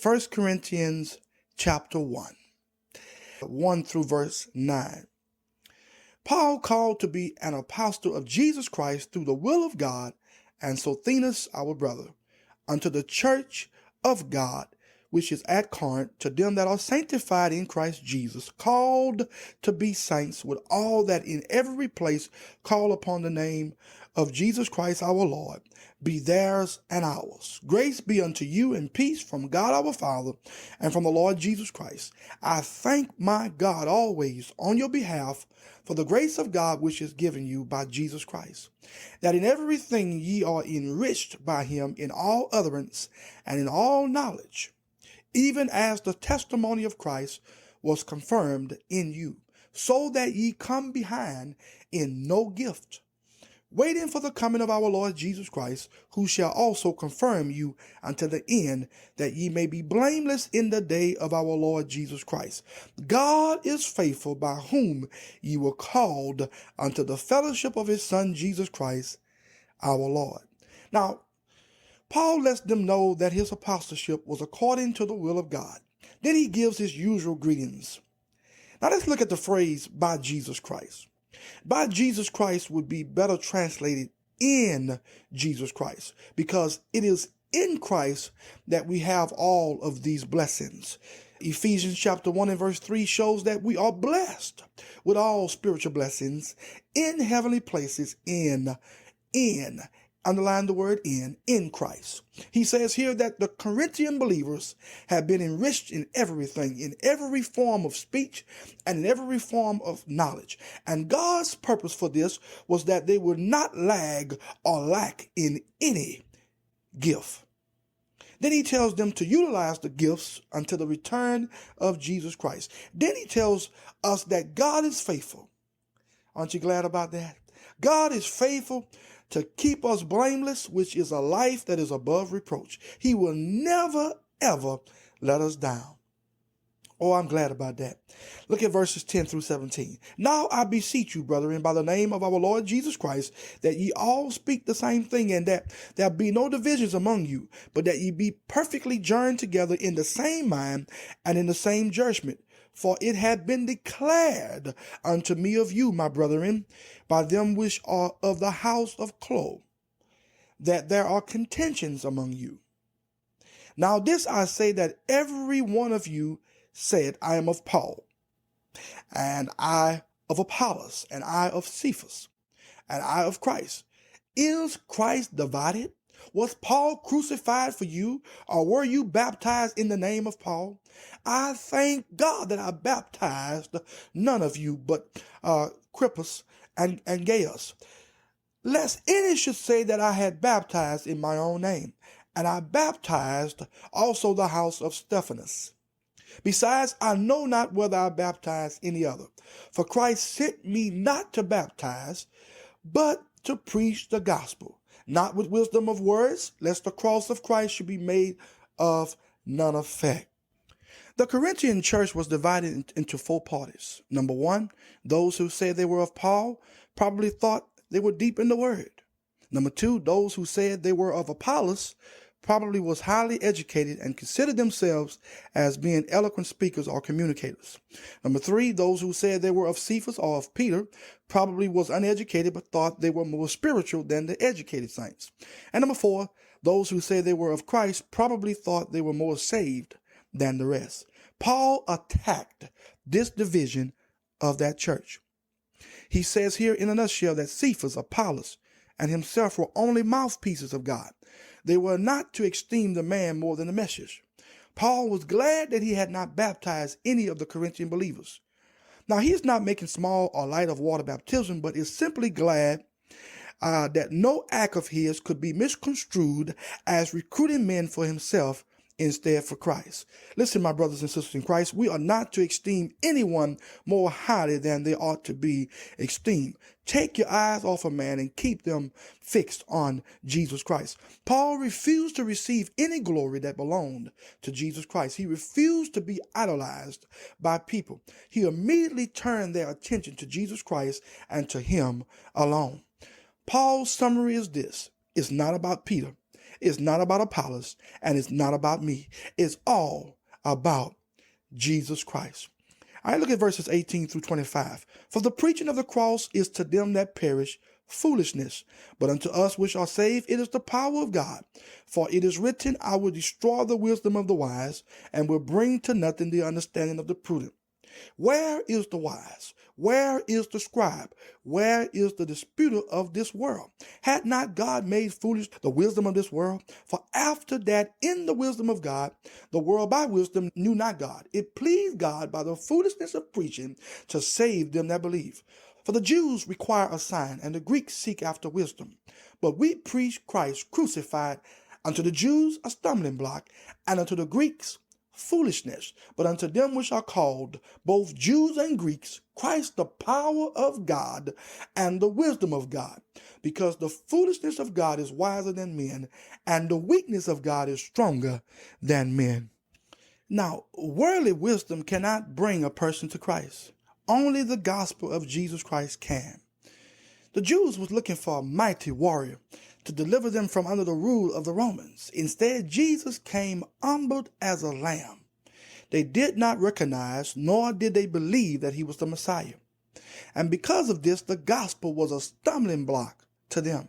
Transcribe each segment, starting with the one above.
1 Corinthians chapter 1 through verse 9. Paul, called to be an apostle of Jesus Christ through the will of God, and Sosthenes our brother, unto the church of God, which is at Corinth, to them that are sanctified in Christ Jesus, called to be saints, with all that in every place call upon the name of Jesus Christ our Lord, be theirs and ours. Grace be unto you and peace from God our Father and from the Lord Jesus Christ. I thank my God always on your behalf for the grace of God which is given you by Jesus Christ, that in everything ye are enriched by him in all utterance and in all knowledge, even as the testimony of Christ was confirmed in you, so that ye come behind in no gift, waiting for the coming of our Lord Jesus Christ, who shall also confirm you unto the end, that ye may be blameless in the day of our Lord Jesus Christ. God is faithful, by whom ye were called unto the fellowship of his Son Jesus Christ our Lord. Now, Paul lets them know that his apostleship was according to the will of God. Then he gives his usual greetings. Now let's look at the phrase, by Jesus Christ. By Jesus Christ would be better translated in Jesus Christ, because it is in Christ that we have all of these blessings. Ephesians chapter 1 and verse 3 shows that we are blessed with all spiritual blessings in heavenly places in underline the word in Christ. He says here that the Corinthian believers have been enriched in everything, in every form of speech and in every form of knowledge. And God's purpose for this was that they would not lag or lack in any gift. Then he tells them to utilize the gifts until the return of Jesus Christ. Then he tells us that God is faithful. Aren't you glad about that? God is faithful to keep us blameless, which is a life that is above reproach. He will never, ever let us down. Oh, I'm glad about that. Look at verses 10 through 17. Now I beseech you, brethren, by the name of our Lord Jesus Christ, that ye all speak the same thing, and that there be no divisions among you, but that ye be perfectly joined together in the same mind and in the same judgment. For it had been declared unto me of you, my brethren, by them which are of the house of Chloe, that there are contentions among you. Now this I say, that every one of you said, I am of Paul, and I of Apollos, and I of Cephas, and I of Christ. Is Christ divided? Was Paul crucified for you, or were you baptized in the name of Paul? I thank God that I baptized none of you but Cephas and Gaius, lest any should say that I had baptized in my own name. And I baptized also the house of Stephanas. Besides, I know not whether I baptized any other. For Christ sent me not to baptize, but to preach the gospel, not with wisdom of words, lest the cross of Christ should be made of none effect. The Corinthian church was divided into four parties. Number one, those who said they were of Paul probably thought they were deep in the word. Number two, those who said they were of Apollos probably was highly educated and considered themselves as being eloquent speakers or communicators. Number three, those who said they were of Cephas or of Peter probably was uneducated but thought they were more spiritual than the educated saints. And number four, those who said they were of Christ probably thought they were more saved than the rest. Paul attacked this division of that church. He says here in a nutshell that Cephas, Apollos, and himself were only mouthpieces of God. They were not to esteem the man more than the message. Paul was glad that he had not baptized any of the Corinthian believers. Now, he is not making small or light of water baptism, but is simply glad that no act of his could be misconstrued as recruiting men for himself instead for Christ. Listen, my brothers and sisters in Christ, we are not to esteem anyone more highly than they ought to be esteemed. Take your eyes off a man and keep them fixed on Jesus Christ. Paul refused to receive any glory that belonged to Jesus Christ. He refused to be idolized by people. He immediately turned their attention to Jesus Christ and to him alone. Paul's summary is this. It's not about Peter. It's not about Apollos, and it's not about me. It's all about Jesus Christ. All right, look at verses 18 through 25. For the preaching of the cross is to them that perish foolishness, but unto us which are saved it is the power of God. For it is written, I will destroy the wisdom of the wise, and will bring to nothing the understanding of the prudent. Where is the wise? Where is the scribe? Where is the disputer of this world? Had not God made foolish the wisdom of this world? For after that, in the wisdom of God, the world by wisdom knew not God. It pleased God by the foolishness of preaching to save them that believe. For the Jews require a sign, and the Greeks seek after wisdom. But we preach Christ crucified, unto the Jews a stumbling block, and unto the Greeks foolishness, but unto them which are called, both Jews and Greeks, Christ the power of God and the wisdom of God. Because the foolishness of God is wiser than men, and the weakness of God is stronger than men. Now, worldly wisdom cannot bring a person to Christ. Only the gospel of Jesus Christ can. The Jews was looking for a mighty warrior to deliver them from under the rule of the Romans. Instead, Jesus came humbled as a lamb. They did not recognize, nor did they believe that he was the Messiah. And because of this, the gospel was a stumbling block to them.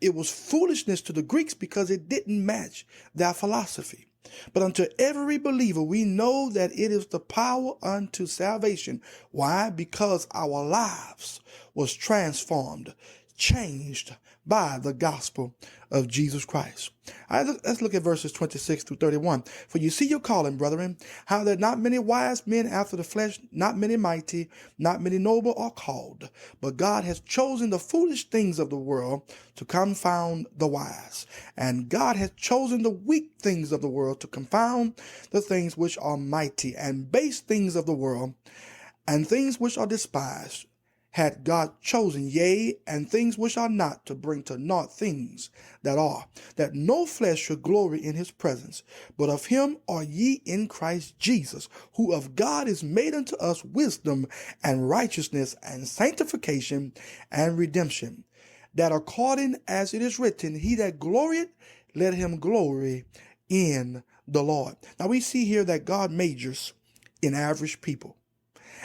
It was foolishness to the Greeks because it didn't match their philosophy. But unto every believer, we know that it is the power unto salvation. Why? Because our lives was transformed, changed by the gospel of Jesus Christ. All right, let's look at verses 26 through 31. For you see your calling, brethren, how that not many wise men after the flesh, not many mighty, not many noble are called. But God has chosen the foolish things of the world to confound the wise. And God has chosen the weak things of the world to confound the things which are mighty, and base things of the world, and things which are despised, had God chosen, yea, and things which are not, to bring to naught things that are, that no flesh should glory in his presence. But of him are ye in Christ Jesus, who of God is made unto us wisdom and righteousness and sanctification and redemption, that according as it is written, he that glorieth, let him glory in the Lord. Now we see here that God majors in average people.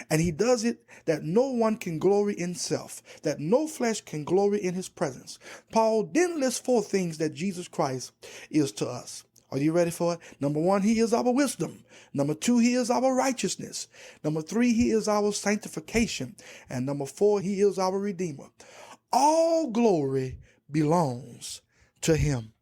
And he does it that no one can glory in self, that no flesh can glory in his presence. Paul then lists 4 things that Jesus Christ is to us. Are you ready for it? Number 1, he is our wisdom. Number 2, he is our righteousness. Number 3, he is our sanctification. And number 4, he is our redeemer. All glory belongs to him.